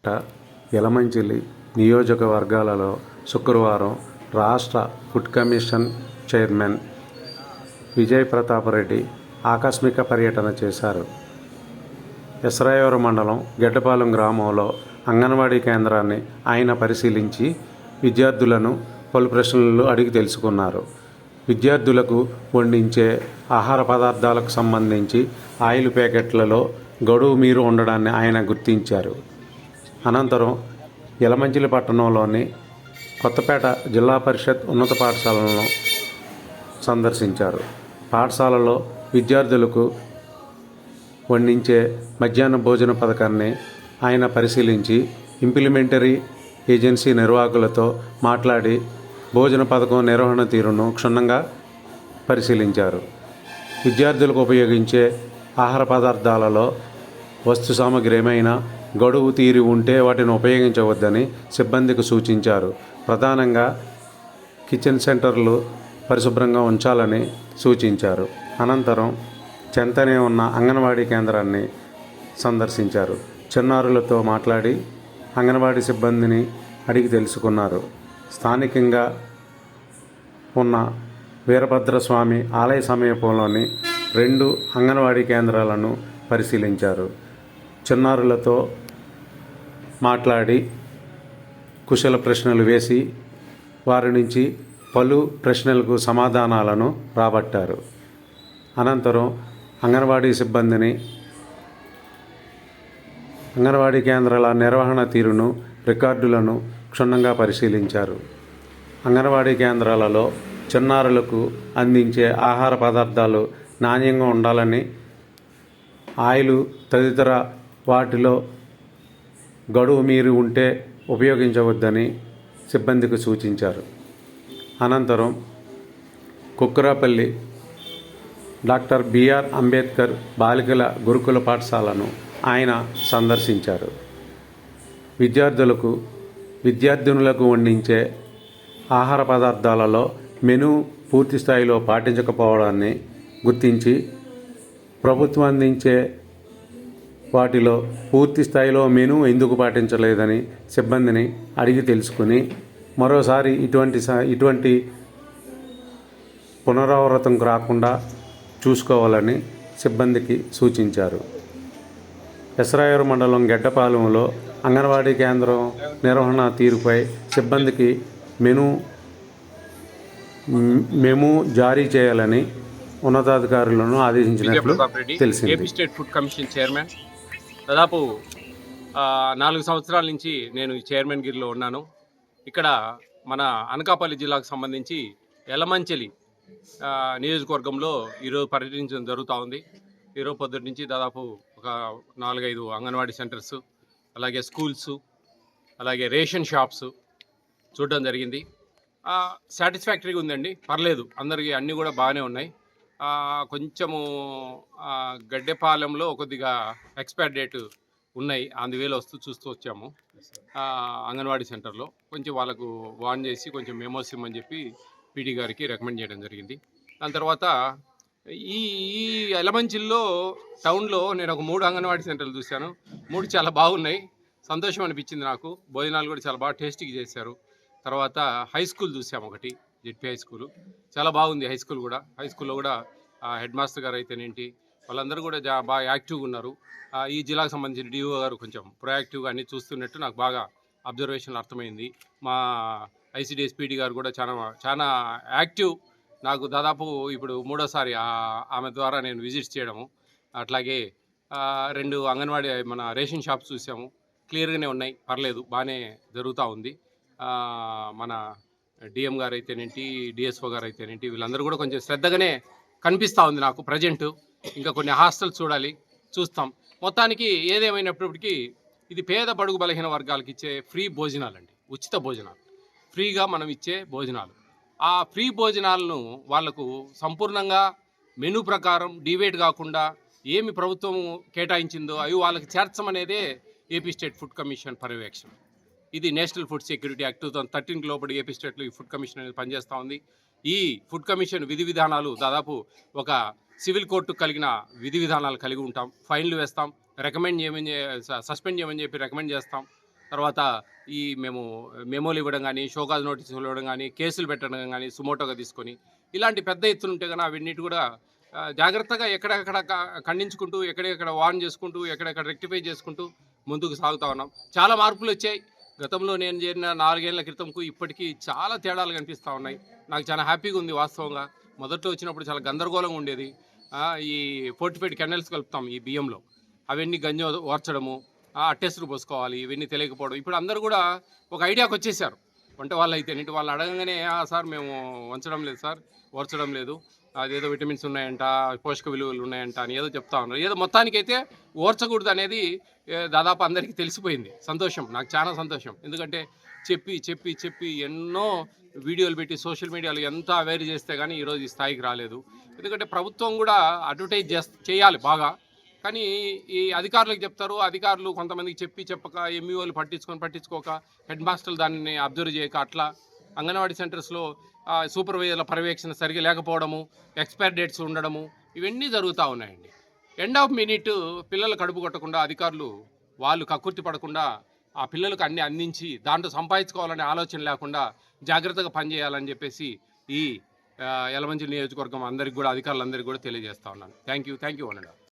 యలమంచిలి నియోజకవర్గాలలో శుక్రవారం రాష్ట్ర food commission chairman Vijay Pratap Reddy ఆకస్మిక పర్యటన చేశారు. ఎస్రాయవరం మండలం గెడ్డపాలెం గ్రామంలో అంగన్వాడీ కేంద్రాన్ని ఆయన పరిశీలించి విద్యార్థులను పలు ప్రశ్నలు అడిగి తెలుసుకున్నారు. విద్యార్థులకు వండించే ఆహార పదార్థాలకు సంబంధించి ఆయిల్ ప్యాకెట్లలో గడువు మీరి ఉండడాన్ని ఆయన గుర్తించారు. అనంతరం యలమంచిలి పట్టణంలోని కొత్తపేట జిల్లా పరిషత్ ఉన్నత పాఠశాలను సందర్శించారు. పాఠశాలలో విద్యార్థులకు వండించే మధ్యాహ్న భోజన పథకాన్ని ఆయన పరిశీలించి ఇంప్లిమెంటరీ ఏజెన్సీ నిర్వాహకులతో మాట్లాడి భోజన పథకం నిర్వహణ తీరును క్షుణ్ణంగా పరిశీలించారు. విద్యార్థులకు ఉపయోగించే ఆహార పదార్థాలలో వస్తు సామగ్రి ఏమైనా గడువు తీరి ఉంటే వాటిని ఉపయోగించవద్దని సిబ్బందికి సూచించారు. ప్రధానంగా కిచెన్ సెంటర్లు పరిశుభ్రంగా ఉంచాలని సూచించారు. అనంతరం చెంతనే ఉన్న అంగన్వాడీ కేంద్రాన్ని సందర్శించారు. చిన్నారులతో మాట్లాడి అంగన్వాడీ సిబ్బందిని అడిగి తెలుసుకున్నారు. స్థానికంగా ఉన్న వీరభద్రస్వామి ఆలయ సమీపంలోని 2 అంగన్వాడీ కేంద్రాలను పరిశీలించారు. చిన్నారులతో మాట్లాడి కుశల ప్రశ్నలు వేసి వారి నుంచి పలు ప్రశ్నలకు సమాధానాలను రాబట్టారు. అనంతరం అంగన్వాడీ సిబ్బందిని అంగన్వాడీ కేంద్రాల నిర్వహణ తీరును, రికార్డులను క్షుణ్ణంగా పరిశీలించారు. అంగన్వాడీ కేంద్రాలలో చిన్నారులకు అందించే ఆహార పదార్థాలు నాణ్యంగా ఉండాలని, ఆయిల్ తదితర వాటిలో గడువు మీరి ఉంటే ఉపయోగించవద్దని సిబ్బందికి సూచించారు. అనంతరం కుక్కరాపల్లి డాక్టర్ బిఆర్ అంబేద్కర్ బాలికల గురుకుల పాఠశాలను ఆయన సందర్శించారు. విద్యార్థినులకు వండించే ఆహార పదార్థాలలో మెనూ పూర్తి స్థాయిలో పాటించకపోవడాన్ని గుర్తించి ప్రభుత్వం అందించే వాటిలో పూర్తి స్థాయిలో మెనూ ఎందుకు పాటించలేదని సిబ్బందిని అడిగి తెలుసుకుని మరోసారి ఇటువంటి పునరావృతం రాకుండా చూసుకోవాలని సిబ్బందికి సూచించారు. ఎస్రాయవరం మండలం గెడ్డపాలెంలో అంగన్వాడీ కేంద్రం నిర్వహణ తీరుపై సిబ్బందికి మెమూ జారీ చేయాలని ఉన్నతాధికారులను ఆదేశించినట్లు తెలిసింది. AP state food commission chairman దాదాపు 4 సంవత్సరాల నుంచి నేను చైర్మన్ గిరిలో ఉన్నాను. ఇక్కడ మన అనకాపల్లి జిల్లాకు సంబంధించి యలమంచిలి నియోజకవర్గంలో ఈరోజు పర్యటించడం జరుగుతూ ఉంది. ఈరోజు పొద్దుటి నుంచి దాదాపు ఒక 4-5 అంగన్వాడీ సెంటర్స్, అలాగే స్కూల్స్, అలాగే రేషన్ షాప్స్ చూడడం జరిగింది. సాటిస్ఫాక్టరీగా ఉందండి, పర్లేదు, అందరికీ అన్నీ కూడా బాగానే ఉన్నాయి. కొంచెము గడ్డెపాలెంలో కొద్దిగా ఎక్స్పైర్ డేట్ ఉన్నాయి, అందువేళ చూస్తూ వచ్చాము. అంగన్వాడీ సెంటర్లో కొంచెం వాళ్ళకు వార్న్ చేసి కొంచెం మెమోస్ ఇమ్మని చెప్పి పీడీ గారికి రికమెండ్ చేయడం జరిగింది. దాని తర్వాత ఈ యలమంచిల్లో టౌన్లో నేను ఒక 3 అంగన్వాడీ సెంటర్లు చూశాను. 3 చాలా బాగున్నాయి, సంతోషం అనిపించింది నాకు. భోజనాలు కూడా చాలా బాగా టేస్టీగా చేశారు. తర్వాత హై స్కూల్ చూసాము, ఒకటి జెడ్పీ హై స్కూలు చాలా బాగుంది. హై స్కూల్లో కూడా హెడ్ మాస్టర్ గారు అయితేనేంటి వాళ్ళందరూ కూడా బాగా యాక్టివ్గా ఉన్నారు. ఈ జిల్లాకు సంబంధించిన డిఓ గారు కొంచెం ప్రొయాక్టివ్గా అన్ని చూస్తున్నట్టు నాకు బాగా అబ్జర్వేషన్ అర్థమైంది. మా ఐసిడిఎస్ పీడీ గారు కూడా చాలా యాక్టివ్. నాకు దాదాపు ఇప్పుడు 3వసారి ఆమె ద్వారా నేను విజిట్స్ చేయడము. అట్లాగే 2 అంగన్వాడీ మన రేషన్ షాప్స్ చూసాము, క్లియర్గానే ఉన్నాయి, పర్లేదు, బాగానే జరుగుతూ ఉంది. మన డిఎం గారు అయితేనేంటి, డిఎస్ఓ గారు అయితేనేంటి వీళ్ళందరూ కూడా కొంచెం శ్రద్ధగానే కనిపిస్తూ ఉంది నాకు ప్రజెంట్. ఇంకా కొన్ని హాస్టల్స్ చూస్తాం. మొత్తానికి ఏదేమైనప్పటికీ ఇది పేద బడుగు బలహీన వర్గాలకు ఇచ్చే ఫ్రీ భోజనాలండి, ఉచిత భోజనాలు, ఫ్రీగా మనం ఇచ్చే భోజనాలు. ఆ ఫ్రీ భోజనాలను వాళ్లకు సంపూర్ణంగా మెనూ ప్రకారం డివైడ్ కాకుండా ఏమి ప్రభుత్వం కేటాయించిందో అవి వాళ్ళకి చేర్చమనేదే ఏపీ స్టేట్ ఫుడ్ కమిషన్ పర్యవేక్షణ. ఇది నేషనల్ ఫుడ్ సెక్యూరిటీ యాక్ట్ 2013 లోబడి ఏపీ స్టేట్లో ఈ ఫుడ్ కమిషన్ అనేది పనిచేస్తూ ఉంది. ఈ ఫుడ్ కమిషన్ విధి విధానాలు దాదాపు ఒక సివిల్ కోర్టు కలిగిన విధి విధానాలు కలిగి ఉంటాం. ఫైన్లు వేస్తాం, సస్పెండ్ చేయమని చెప్పి రికమెండ్ చేస్తాం. తర్వాత మేము మెమోలు ఇవ్వడం కానీ, షోకాజ్ నోటీసులు ఇవ్వడం కానీ, కేసులు పెట్టడం కానీ సుమోటోగా తీసుకొని ఇలాంటి పెద్ద ఎత్తున ఉంటే కనుక అవన్నిటి కూడా జాగ్రత్తగా ఎక్కడెక్కడ ఖండించుకుంటూ, ఎక్కడెక్కడ వార్న్ చేసుకుంటూ, ఎక్కడెక్కడ రెక్టిఫై చేసుకుంటూ ముందుకు సాగుతూ ఉన్నాం. చాలా మార్పులు వచ్చాయి. గతంలో నేను చేరిన 4 ఏళ్ల క్రితంకు ఇప్పటికీ చాలా తేడాలు కనిపిస్తూ ఉన్నాయి. నాకు చాలా హ్యాపీగా ఉంది వాస్తవంగా. మొదట్లో వచ్చినప్పుడు చాలా గందరగోళంగా ఉండేది. ఈ ఫోర్టిఫైడ్ కెనల్స్ కలుపుతాం ఈ బియ్యంలో, అవన్నీ గంజి ఓర్చడము, అట్టేసులు పోసుకోవాలి, ఇవన్నీ తెలియకపోవడం. ఇప్పుడు అందరూ కూడా ఒక ఐడియాకి వచ్చేసారు. వంట వాళ్ళు అయితే వాళ్ళు అడగంగానే సార్ మేము వంచడం లేదు సార్, ఓర్చడం లేదు, అదేదో విటమిన్స్ ఉన్నాయంట, పోషక విలువలు ఉన్నాయంట అని ఏదో చెప్తా ఉన్నారు. ఏదో మొత్తానికైతే ఓర్చకూడదు అనేది దాదాపు అందరికీ తెలిసిపోయింది. సంతోషం, నాకు చాలా సంతోషం. ఎందుకంటే చెప్పి చెప్పి చెప్పి ఎన్నో వీడియోలు పెట్టి సోషల్ మీడియాలో ఎంత అవేర్ చేస్తే కానీ ఈరోజు ఈ స్థాయికి రాలేదు. ఎందుకంటే ప్రభుత్వం కూడా అడ్వర్టైజ్ చేయాలి బాగా, కానీ ఈ అధికారులకు చెప్తారు. అధికారులు కొంతమందికి చెప్పక ఎంఈఓలు పట్టించుకోక, హెడ్ మాస్టర్లు దాన్ని అబ్జర్వ్ చేయక, అట్లా అంగన్వాడీ సెంటర్స్లో సూపర్వైజర్ల పర్యవేక్షణ సరిగా లేకపోవడము, ఎక్స్పైర్ డేట్స్ ఉండడము, ఇవన్నీ జరుగుతూ ఉన్నాయండి. ఎండ్ ఆఫ్ మినిట్ పిల్లలు కడుపు కొట్టకుండా అధికారులు వాళ్ళు కక్కుర్తి పడకుండా ఆ పిల్లలకు అన్ని అందించి దాంట్లో సంపాదించుకోవాలనే ఆలోచన లేకుండా జాగ్రత్తగా పనిచేయాలని చెప్పేసి ఈ యలమంచిలి నియోజకవర్గం అందరికి కూడా, అధికారులందరికీ కూడా తెలియజేస్తా ఉన్నాను. Thank you. వనండి.